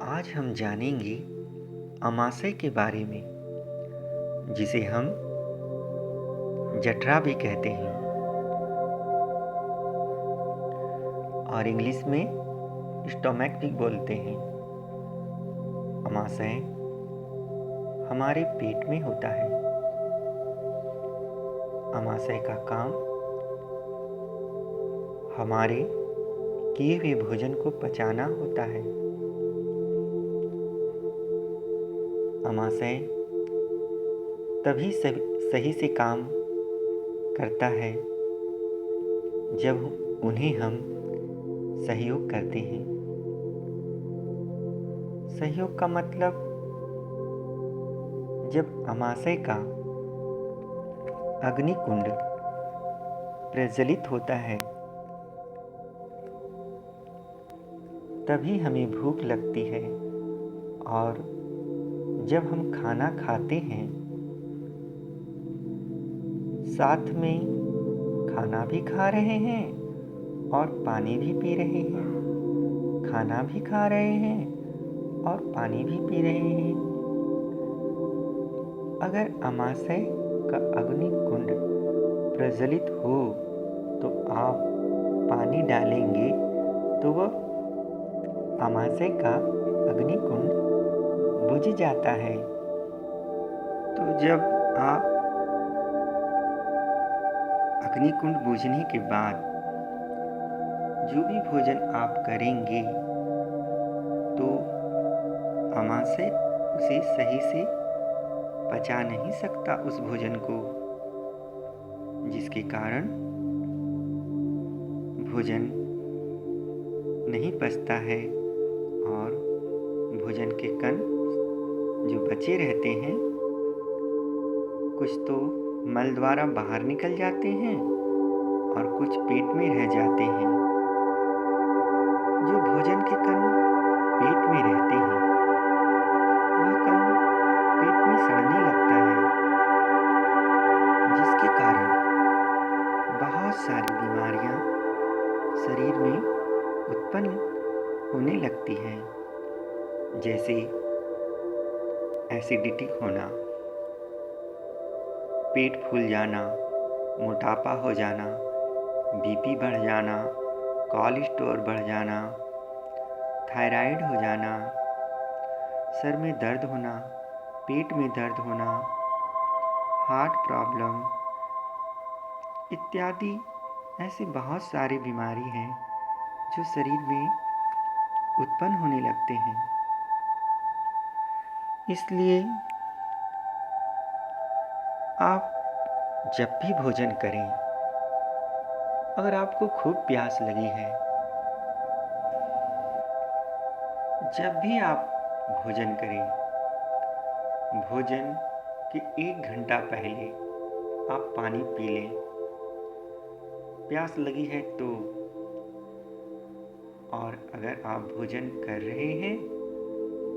आज हम जानेंगे अमाशय के बारे में, जिसे हम जठरा भी कहते हैं और इंग्लिश में स्टोमक भी बोलते हैं। अमाशय हमारे पेट में होता है। अमाशय का काम हमारे किए हुए भोजन को पचाना होता है। अमाशय तभी सही से काम करता है जब उन्हें हम सहयोग करते हैं। सहयोग का मतलब जब अमाशय का अग्निकुंड प्रज्वलित होता है तभी हमें भूख लगती है, और जब हम खाना खाते हैं साथ में खाना भी खा रहे हैं और पानी भी पी रहे हैं। खाना भी खा रहे हैं और पानी भी पी रहे हैं। अगर अमाशय का अग्निकुंड प्रज्वलित हो तो आप पानी डालेंगे तो वह अमाशय का अग्निकुंड बुझ जाता है। तो जब आप अग्निकुंड बुझने के बाद जो भी भोजन आप करेंगे तो अमाशय उसे सही से पचा नहीं सकता उस भोजन को, जिसके कारण भोजन नहीं पचता है और भोजन के कण जो बचे रहते हैं कुछ तो मल द्वारा बाहर निकल जाते हैं और कुछ पेट में रह जाते हैं। जो भोजन के कण पेट में रहते हैं वह कण पेट में सड़ने लगता है, जिसके कारण बहुत सारी बीमारियां शरीर में उत्पन्न होने लगती हैं, जैसे एसिडिटी होना, पेट फूल जाना, मोटापा हो जाना, बीपी बढ़ जाना, कोलेस्ट्रॉल बढ़ जाना, थायराइड हो जाना, सर में दर्द होना, पेट में दर्द होना, हार्ट प्रॉब्लम इत्यादि ऐसी बहुत सारी बीमारी हैं जो शरीर में उत्पन्न होने लगते हैं। इसलिए आप जब भी भोजन करें, अगर आपको खूब प्यास लगी है, जब भी आप भोजन करें, भोजन के 1 घंटा पहले आप पानी पी लें। प्यास लगी है तो, और अगर आप भोजन कर रहे हैं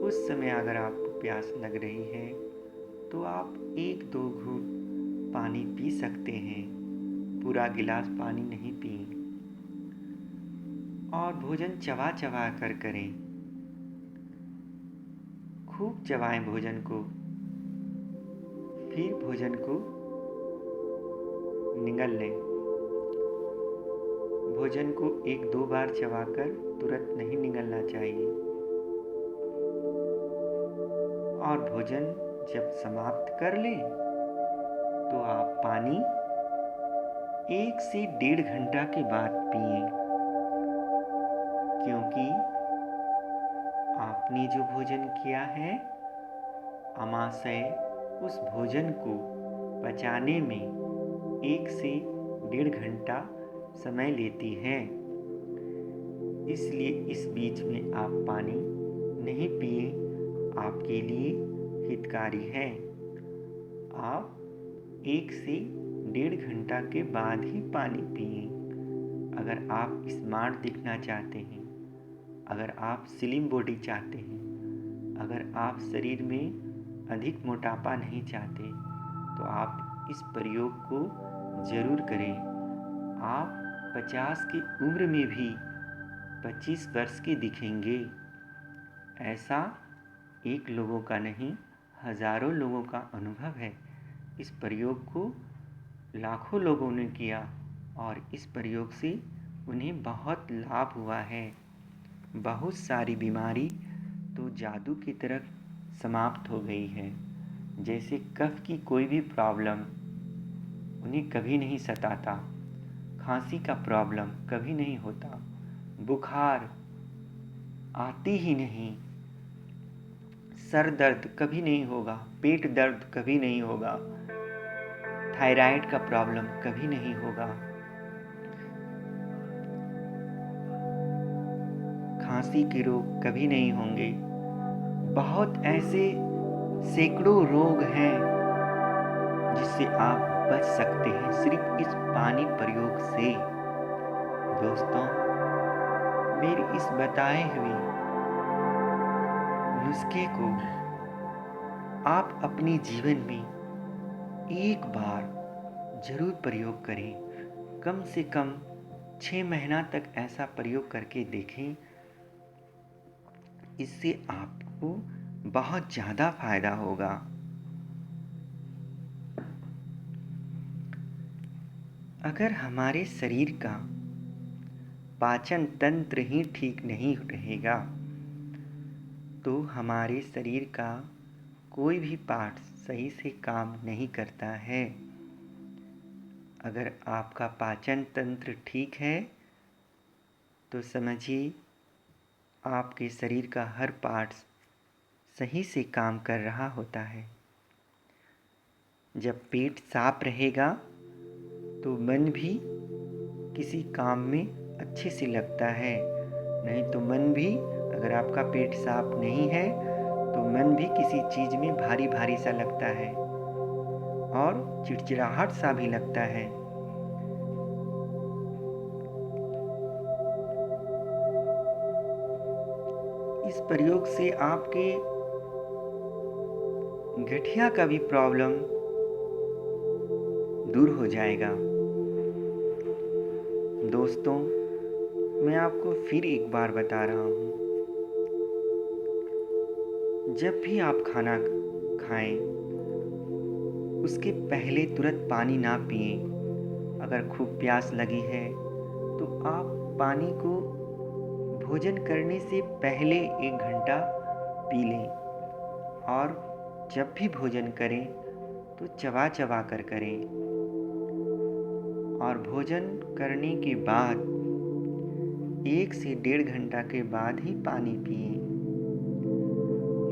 उस समय अगर आपको प्यास लग रही है तो आप 1-2 घूंट पानी पी सकते हैं। पूरा गिलास पानी नहीं पिए और भोजन चबा चबा कर करें। खूब चबाएं भोजन को, फिर भोजन को निगल लें। भोजन को 1-2 बार चबाकर तुरंत नहीं निगलना चाहिए। और भोजन जब समाप्त कर लें तो आप पानी 1 से 1.5 घंटा के बाद पिएं, क्योंकि आपने जो भोजन किया है अमाशय उस भोजन को पचाने में 1 से 1.5 घंटा समय लेती है। इसलिए इस बीच में आप पानी नहीं पिए, आपके लिए हितकारी है। आप 1 से 1.5 घंटा के बाद ही पानी पिए। अगर आप स्मार्ट दिखना चाहते हैं, अगर आप स्लिम बॉडी चाहते हैं, अगर आप शरीर में अधिक मोटापा नहीं चाहते तो आप इस प्रयोग को ज़रूर करें। आप 50 की उम्र में भी 25 वर्ष के दिखेंगे। ऐसा एक लोगों का नहीं, हजारों लोगों का अनुभव है। इस प्रयोग को लाखों लोगों ने किया और इस प्रयोग से उन्हें बहुत लाभ हुआ है। बहुत सारी बीमारी तो जादू की तरह समाप्त हो गई है। जैसे कफ की कोई भी प्रॉब्लम उन्हें कभी नहीं सताता, खांसी का प्रॉब्लम कभी नहीं होता, बुखार आती ही नहीं, सर दर्द कभी नहीं होगा, पेट दर्द कभी नहीं होगा, थायराइड का प्रॉब्लम कभी नहीं होगा, खांसी के रोग कभी नहीं होंगे। बहुत ऐसे सैकड़ों रोग हैं जिससे आप बच सकते हैं सिर्फ इस पानी प्रयोग से। दोस्तों, मेरी इस बताए हुए नुस्खे को आप अपने जीवन में एक बार जरूर प्रयोग करें। कम से कम 6 महीना तक ऐसा प्रयोग करके देखें। इससे आपको बहुत ज़्यादा फायदा होगा। अगर हमारे शरीर का पाचन तंत्र ही ठीक नहीं रहेगा तो हमारे शरीर का कोई भी पार्ट सही से काम नहीं करता है। अगर आपका पाचन तंत्र ठीक है तो समझिए आपके शरीर का हर पार्ट सही से काम कर रहा होता है। जब पेट साफ रहेगा तो मन भी किसी काम में अच्छे से लगता है। नहीं तो मन भी, अगर आपका पेट साफ नहीं है तो मन भी किसी चीज़ में भारी भारी सा लगता है और चिड़चिड़ाहट सा भी लगता है। इस प्रयोग से आपके गठिया का भी प्रॉब्लम दूर हो जाएगा। दोस्तों, मैं आपको फिर एक बार बता रहा हूँ, जब भी आप खाना खाएं उसके पहले तुरंत पानी ना पिएं। अगर खूब प्यास लगी है तो आप पानी को भोजन करने से पहले 1 घंटा पी लें और जब भी भोजन करें तो चबा चबा कर करें और भोजन करने के बाद 1 से 1.5 घंटा के बाद ही पानी पिएं।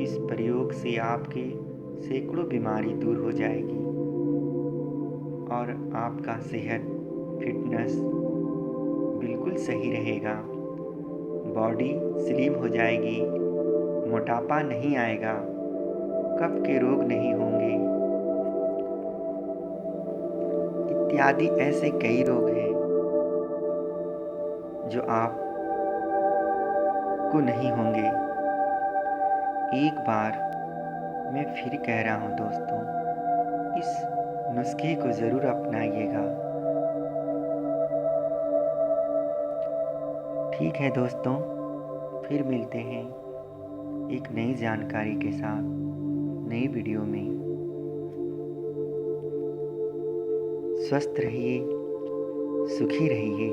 इस प्रयोग से आपके सैकड़ों बीमारी दूर हो जाएगी और आपका सेहत फिटनेस बिल्कुल सही रहेगा। बॉडी स्लिम हो जाएगी, मोटापा नहीं आएगा, कफ के रोग नहीं होंगे, इत्यादि ऐसे कई रोग हैं जो आप को नहीं होंगे। एक बार मैं फिर कह रहा हूँ दोस्तों, इस नुस्खे को ज़रूर अपनाइएगा। ठीक है दोस्तों, फिर मिलते हैं एक नई जानकारी के साथ नई वीडियो में। स्वस्थ रहिए, सुखी रहिए।